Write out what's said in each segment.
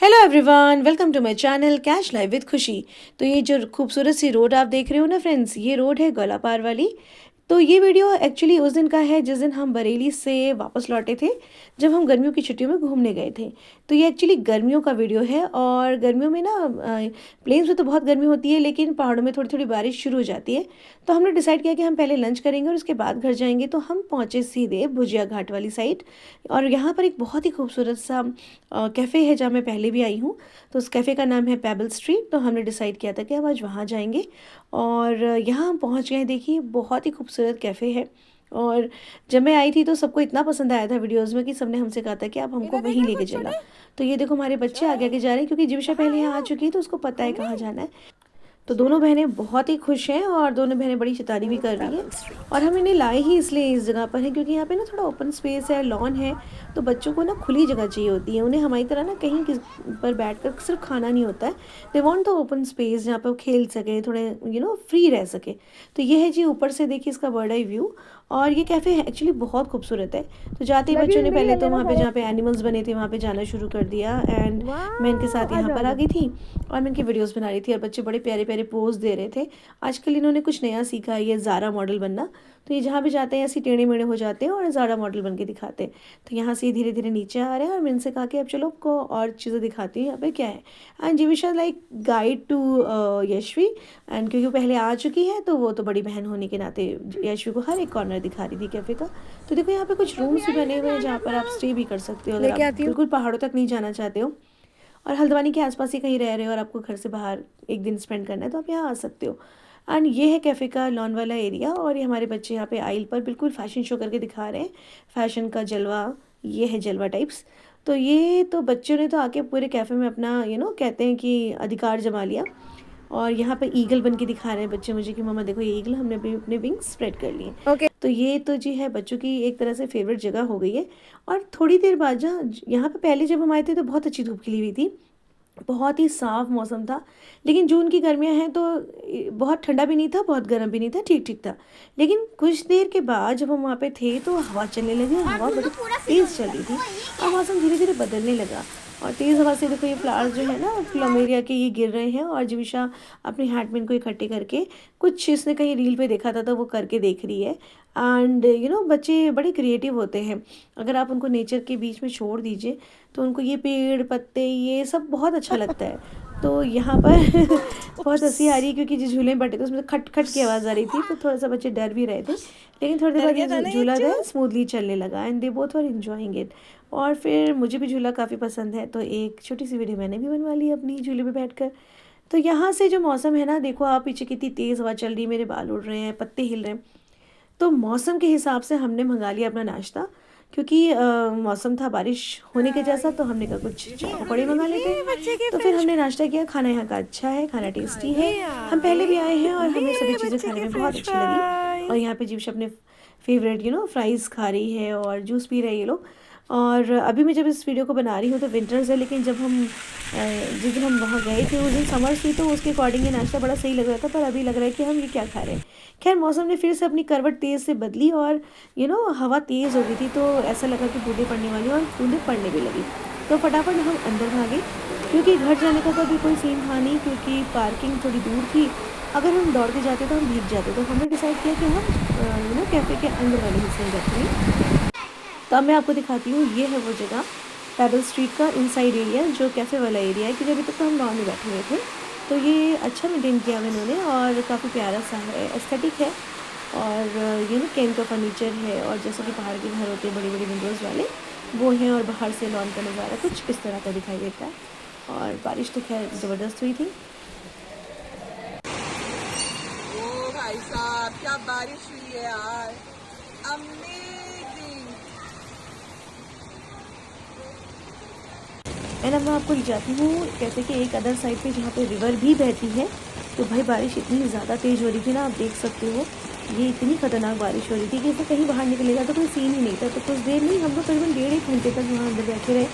Hello everyone, welcome to my channel cash live with Khushi. तो ये जो खूबसूरत सी रोड आप देख रहे हो ना फ्रेंड्स, ये रोड है गोलापार वाली। तो ये वीडियो एक्चुअली उस दिन का है जिस दिन हम बरेली से वापस लौटे थे, जब हम गर्मियों की छुट्टियों में घूमने गए थे। तो ये एक्चुअली गर्मियों का वीडियो है और गर्मियों में ना प्लेन्स में तो बहुत गर्मी होती है, लेकिन पहाड़ों में थोड़ी थोड़ी बारिश शुरू हो जाती है। तो हमने डिसाइड किया कि हम पहले लंच करेंगे और उसके बाद घर जाएंगे। तो हम पहुँचे सीधे भुजिया घाट वाली साइड, और यहाँ पर एक बहुत ही खूबसूरत सा कैफ़े है जहाँ मैं पहले भी आई हूँ। तो उस कैफ़े का नाम है पेबल स्ट्रीट। तो हमने डिसाइड किया था कि हम आज वहाँ जाएंगे, और यहाँ हम पहुँच गए। देखिए, बहुत ही खूबसूरत कैफ़े है। और जब मैं आई थी तो सबको इतना पसंद आया था वीडियोज़ में कि सबने हमसे कहा था कि आप हमको वहीं लेके चला। तो ये देखो, हमारे बच्चे आगे आगे जा रहे हैं क्योंकि जीविशा पहले यहाँ आ चुकी है, तो उसको पता है कहाँ जाना है। तो दोनों बहनें बहुत ही खुश हैं और दोनों बहनें बड़ी शैतानी भी कर रही हैं। और हम इन्हें लाए ही इसलिए इस जगह पर हैं क्योंकि यहाँ पे ना थोड़ा ओपन स्पेस है, लॉन है। तो बच्चों को ना खुली जगह चाहिए होती है, उन्हें हमारी तरह ना कहीं पर बैठकर सिर्फ खाना नहीं होता है। दे वांट तो ओपन स्पेस जहाँ पे वो खेल सके, थोड़े फ्री रह सके। तो ये है जी, ऊपर से देखिए इसका बर्ड आई व्यू। और ये कैफ़े एक्चुअली बहुत खूबसूरत है। तो जाते ही बच्चों ने पहले तो वहाँ पे जहाँ पे एनिमल्स बने थे वहाँ पे जाना शुरू कर दिया, एंड मैं इनके साथ यहाँ पर आ गई थी और मैं इनकी वीडियोस बना रही थी। और बच्चे बड़े प्यारे प्यारे पोज दे रहे थे। आजकल इन्होंने कुछ नया सीखा है, ये ज़ारा मॉडल बनना। तो ये जहाँ भी जाते हैं ऐसे टेढ़े मेढ़े हो जाते हैं और ज़ारा मॉडल बन के दिखाते हैं। तो यहाँ से धीरे धीरे नीचे आ रहे हैं और मैं इनसे कहा कि अब चलो आपको और चीज़ें दिखाती हूँ यहाँ पे क्या है। And Jivisha like guide to Yashvi, and क्योंकि वो पहले आ चुकी है तो वो तो बड़ी बहन होने के नाते यशवी को हर एक कॉर्नर दिखा रही थी कैफ़े का। तो देखो, यहाँ पे कुछ रूम्स भी बने हुए हैं जहाँ पर आप स्टे भी कर सकते हो अगर आप बिल्कुल पहाड़ों तक नहीं जाना चाहते हो और हल्द्वानी के आसपास ही कहीं रह रहे हो और आपको घर से बाहर एक दिन स्पेंड करना है, तो आप यहाँ आ सकते हो। एंड ये है कैफ़े का लॉन वाला एरिया। और ये हमारे बच्चे यहाँ पे आइल पर बिल्कुल फैशन शो करके दिखा रहे हैं, फैशन का जलवा। ये है जलवा टाइप्स। तो ये तो बच्चों ने तो आके पूरे कैफ़े में अपना कहते हैं कि अधिकार जमा लिया। और यहाँ पे ईगल बन के दिखा रहे हैं बच्चे मुझे कि मम्मा देखो ये ईगल, हमने अभी अपने विंग्स स्प्रेड कर लिए। ओके। तो ये तो जी है बच्चों की एक तरह से फेवरेट जगह हो गई है। और थोड़ी देर बाद जहाँ यहाँ पे पहले जब हम आए थे तो बहुत अच्छी धूप खिली हुई थी, बहुत ही साफ मौसम था। लेकिन जून की गर्मियां हैं तो बहुत ठंडा भी नहीं था, बहुत गर्म भी नहीं था, ठीक ठीक था। लेकिन कुछ देर के बाद जब हम वहाँ पे थे तो हवा चलने लगी और हवा बड़ी तेज़ चल रही थी और मौसम धीरे धीरे बदलने लगा। और तेज़ हवा से देखो ये फ्लावर्स जो है ना प्लमेरिया के, ये गिर रहे हैं। और जीविशा अपने हैंड में इनको इकट्ठे करके, कुछ इसने कहीं रील पे देखा था तो वो करके देख रही है। एंड बच्चे बड़े क्रिएटिव होते हैं। अगर आप उनको नेचर के बीच में छोड़ दीजिए तो उनको ये पेड़ पत्ते ये सब बहुत अच्छा लगता है। तो यहाँ पर बहुत हंसी आ रही है क्योंकि जो झूले बैठे थे उसमें तो खट खट की आवाज़ आ रही थी, तो थोड़ा सा बच्चे डर भी रहे थे। लेकिन थोड़ी देर बाद ये झूला जो है स्मूथली चलने लगा and they both were enjoying it. और फिर मुझे भी झूला काफ़ी पसंद है, तो एक छोटी सी वीडियो मैंने भी बनवा ली अपनी झूले पे बैठकर। तो यहाँ से जो मौसम है ना, देखो आप पीछे कितनी तेज़ हवा चल रही है, मेरे बाल उड़ रहे हैं, पत्ते हिल रहे हैं। तो मौसम के हिसाब से हमने मंगा लिया अपना नाश्ता, क्योंकि मौसम था बारिश होने के जैसा। तो हमने कहा कुछ चाय पकौड़े मंगा लेते हैं। तो फिर हमने नाश्ता किया। खाना यहाँ का अच्छा है, खाना टेस्टी है। हम पहले भी आए हैं और हमें सभी चीज़ें खाने में बहुत अच्छी लगी। और यहाँ पे जीविशा अपने फेवरेट फ्राइज़ खा रही है और जूस पी रहे हैं ये लोग। और अभी मैं जब इस वीडियो को बना रही हूँ तो विंटर्स है, लेकिन जब हम जिस दिन हम वहाँ गए थे उस दिन समर्स थी, तो उसके अकॉर्डिंग ये नाश्ता बड़ा सही लग रहा था। पर अभी लग रहा है कि हम ये क्या खा रहे हैं। खैर, मौसम ने फिर से अपनी करवट तेज़ से बदली और हवा तेज़ हो गई थी, तो ऐसा लगा कि बूंदें पड़ने वाली और बूंदें पड़ने भी लगी। तो फटाफट हम अंदर भागे क्योंकि घर जाने का तो अभी कोई सीन था नहीं, क्योंकि पार्किंग थोड़ी दूर थी। अगर हम दौड़ के जाते तो हम भीग जाते। तो हमने डिसाइड किया कि हम कैफ़े के अंदर वाले हिस्से में बैठेंगे। तो अब मैं आपको दिखाती हूँ, ये है वो जगह पेबल स्ट्रीट का इनसाइड एरिया जो कैफ़े वाला एरिया है, क्योंकि अभी तक तो हम लॉन में बैठे हुए थे। तो ये अच्छा मेंटेन किया हुआ इन्होंने और काफ़ी प्यारा सा है, एस्थेटिक है। और ये ना केन का फर्नीचर है, और जैसे कि पहाड़ के घर होते हैं बड़ी बड़ी विंडोज़ वाले, वो हैं। और बाहर से लॉन का नज़ारा कुछ इस तरह का दिखाई देता है। और बारिश तो खैर ज़बरदस्त हुई थी। ओ भाई साहब, क्या बारिश हुई है यार, अमेजिंग। एंड अब मैं आपको ले जाती हूँ कैफ़े के एक अदर साइड पे जहाँ पे रिवर भी बहती है। तो भाई बारिश इतनी ज़्यादा तेज़ हो रही थी ना, आप देख सकते हो। ये इतनी ख़तरनाक बारिश हो रही थी कि इसमें कहीं बाहर निकलेगा तो कोई सीन ही नहीं था। तो कुछ देर नहीं, हम लोग तकरीबन 1.5 घंटे तक वहाँ अंदर बैठे रहे।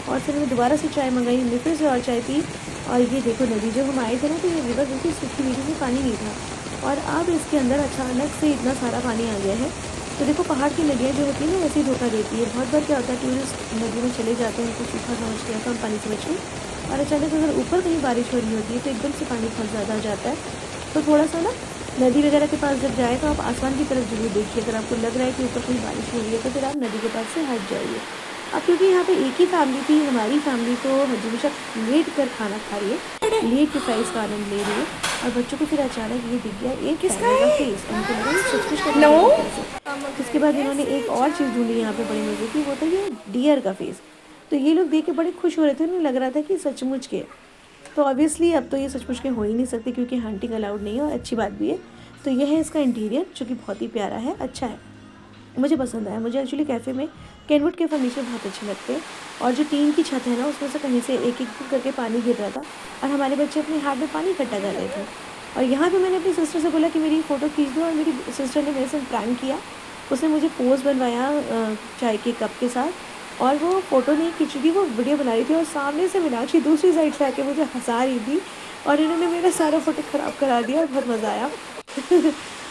और फिर हमें दोबारा से चाय मंगाई, हमने फिर से और चाय पी। और ये देखो नदी, जब हम आए थे ना तो ये रिवर बिल्कुल सूखी हुई थी, पानी नहीं था। और अब इसके अंदर अचानक से इतना सारा पानी आ गया है। तो देखो पहाड़ की नदियाँ जो होती है ना, ऐसे ही धोखा देती है। बहुत बार क्या होता है, टूरिस्ट नदी में चले जाते हैं, उनको सूखा समझ के या कम पानी समझ के, और अचानक अगर ऊपर कहीं बारिश हो रही होती है तो एकदम से पानी बहुत ज़्यादा आ जाता है। तो थोड़ा सा ना नदी वगैरह के पास जब जाए तो आप आसमान की तरफ ज़रूर देखिए। अगर आपको लग रहा है कि ऊपर कहीं बारिश हो रही है तो फिर आप नदी के पास से हट जाइए। अब क्योंकि यहाँ पे एक ही फैमिली थी, हमारी फैमिली, तो हमेशा लेट कर खाना खा रही है, लेट के फ्राइज़ का आनंद ले रही है, और बच्चों को फिर अचानक ये दिख गया एक टाइगर का फेस। उनको लगा ये सचमुच का टाइगर का फेस है। उसके बाद इन्होंने एक और चीज़ ढूंढी यहाँ पे बड़ी मज़े की, वो था ये डियर का फेस। तो ये लोग देख के बड़े खुश हो रहे थे, उन्हें लग रहा था कि सचमुच के। तो ऑब्वियसली अब तो ये सचमुच के हो ही नहीं सकते क्योंकि हंटिंग अलाउड नहीं है, और अच्छी बात भी है। तो ये है इसका इंटीरियर, जो कि बहुत ही प्यारा है, अच्छा है, मुझे पसंद आया। मुझे एक्चुअली कैफ़े में केनवुड के फर्नीचर बहुत अच्छे लगते हैं, और जो टीन की छत है ना, उसमें से कहीं से एक एक करके पानी गिर रहा था, और हमारे बच्चे अपने हाथ में पानी इकट्ठा कर रहे थे। और यहाँ पे मैंने अपनी सिस्टर से बोला कि मेरी फ़ोटो खींच दो, और मेरी सिस्टर ने मेरे से प्रैंक किया। उसने मुझे पोज़ बनवाया चाय के कप के साथ, और वो फ़ोटो नहीं खींच रही थी, वो वीडियो बना रही थी, और सामने से मीनाक्षी दूसरी साइड से आके मुझे हँसा रही थी, और इन्होंने मेरा सारा फ़ोटो ख़राब करा दिया, और बहुत मज़ा आया।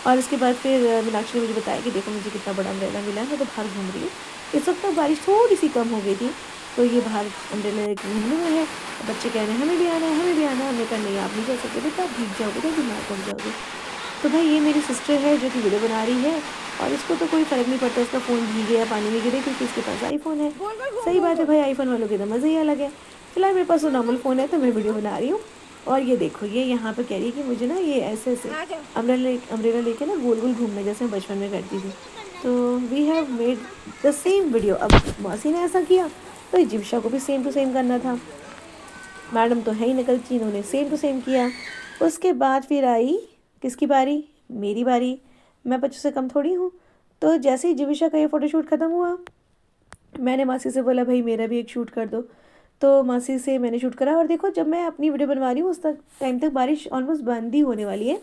और उसके बाद फिर मीनाक्षी ने मुझे बताया कि देखो मुझे कितना बड़ा अम्ब्रेला मिला है, मैं तो बाहर घूम रही हूँ। इस वक्त तक बारिश थोड़ी सी कम हो गई थी, तो ये बाहर अम्ब्रेला लेके घूमने में है। बच्चे कह रहे हैं हमें भी आना है, हमें भी आना है। हमने कहा नहीं, आप नहीं जा सकते बेटा, आप भीग जाओगे तो बीमार पड़ जाओगे। तो भाई ये मेरी सिस्टर है जो कि वीडियो बना रही है, और इसको तो कोई फ़र्क नहीं पड़ता इसका फ़ोन भीगे या पानी में गिरे, क्योंकि इसके पास आईफोन है। सही बात है भाई, आईफोन वालों के तो मज़े ही अलग है। फिलहाल मेरे पास तो नॉर्मल फ़ोन है, तो मैं वीडियो बना रही हूँ। और ये देखो, ये यहाँ पर कह रही है कि मुझे ना ये ऐसे ऐसे अम्ब्रेला लेके ना गोल गोल घूमना, जैसे मैं बचपन में करती थी। तो we have made the same video. अब मौसी ने ऐसा किया तो जिप्शा को भी सेम टू सेम करना था। मैडम तो है ही निकलती, इन्होंने सेम टू सेम किया। उसके बाद फिर आई किसकी बारी, मेरी बारी। मैं बच्चों से कम थोड़ी हूँ। तो जैसे ही जिविशा का ये फ़ोटोशूट ख़त्म हुआ, मैंने मासी से बोला भाई मेरा भी एक शूट कर दो। तो मासी से मैंने शूट करा, और देखो जब मैं अपनी वीडियो बनवा रही हूँ उस तक टाइम तक बारिश ऑलमोस्ट बंद ही होने वाली है,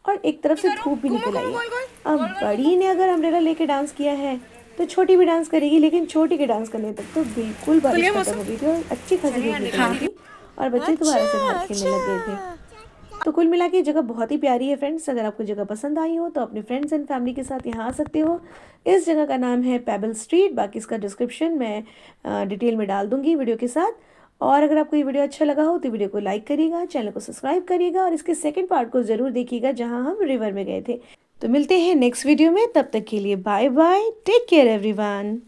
और एक तरफ से धूप भी निकल आई है। अब बड़ी ने अगर अम्ब्रेला लेके डांस किया है तो छोटी भी डांस करेगी, लेकिन छोटी के डांस करने तक तो बिल्कुल बारिश खत्म हो गई थी, और अच्छी खासी धूप निकल आई थी, और बच्चे दोबारा से बाहर खेलने लग गए थे। तो कुल मिला के जगह बहुत ही प्यारी है फ्रेंड्स। अगर आपको जगह पसंद आई हो तो अपने फ्रेंड्स एंड फैमिली के साथ यहाँ आ सकते हो। इस जगह का नाम है पेबल स्ट्रीट। बाकी इसका डिस्क्रिप्शन मैं डिटेल में डाल दूँगी वीडियो के साथ। और अगर आपको ये वीडियो अच्छा लगा हो तो वीडियो को लाइक करिएगा, चैनल को सब्सक्राइब करिएगा, और इसके सेकंड पार्ट को ज़रूर देखिएगा जहाँ हम रिवर में गए थे। तो मिलते हैं नेक्स्ट वीडियो में, तब तक के लिए bye bye, take care everyone.